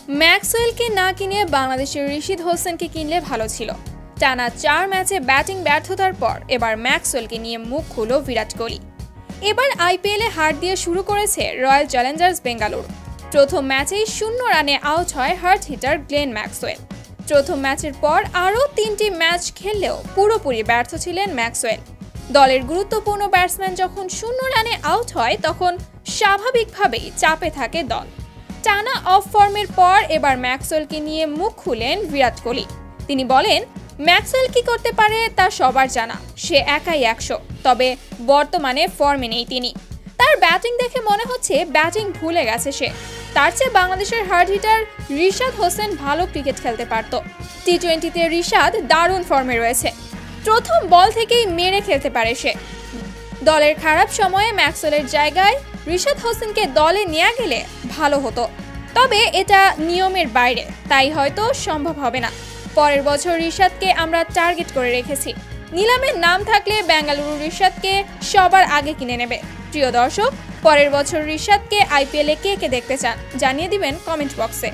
ম্যাক্সওয়েলকে না কিনে বাংলাদেশের রিশাদ হোসেনকে কিনলে ভালো ছিল। টানা 4 ম্যাচে ব্যাটিং ব্যর্থতার পর এবার ম্যাক্সওয়েলকে নিয়ে মুখ খুলল বিরাট কোহলি। এবার আইপিএলে হার দিয়ে শুরু করেছে রয়্যাল চ্যালেঞ্জার্স বেঙ্গালুরু। প্রথম ম্যাচেই 0 রানে আউট হয় হার্ড হিটার গ্লেন ম্যাক্সওয়েল। প্রথম ম্যাচের পর আরও 3টি ম্যাচ খেললেও পুরোপুরি ব্যর্থ ছিলেন ম্যাক্সওয়েল। দলের গুরুত্বপূর্ণ ব্যাটসম্যান যখন 0 রানে আউট হয় তখন স্বাভাবিকভাবেই চাপে থাকে দল। টানা অফ ফর্মের পর এবার ম্যাক্সওয়েলকে নিয়ে মুখ খুলেন বিরাট কোহলি। তিনি বলেন, ম্যাক্সওয়েল কি করতে পারে তা সবার জানা, সে একাই 100, তবে বর্তমানে ফর্মে নেই তিনি। তার ব্যাটিং দেখে মনে হচ্ছে ব্যাটিং ভুলে গেছে সে। তার চেয়ে বাংলাদেশের হার্ড হিটার রিশাদ হোসেন ভালো ক্রিকেট খেলতে পারত। টি-20তে রিশাদ দারুণ ফর্মে রয়েছে, প্রথম বল থেকেই মেরে খেলতে পারে সে। দলের খারাপ সময়ে ম্যাক্সওয়েলের জায়গায় রিশাদ হোসেনকে দলে নিয়ে গেলে ভালো হতো, তবে এটা নিয়মের বাইরে, তাই হয়তো সম্ভব হবে না। পরের বছর রিশাদকে আমরা টার্গেট করে রেখেছি। নিলামের নাম থাকলে বেঙ্গালুরু রিশাদকে সবার আগে কিনে নেবে। প্রিয় দর্শক, পরের বছর রিশাদকে আইপিএলে কে কে দেখতে চান জানিয়ে দিবেন কমেন্ট বক্সে।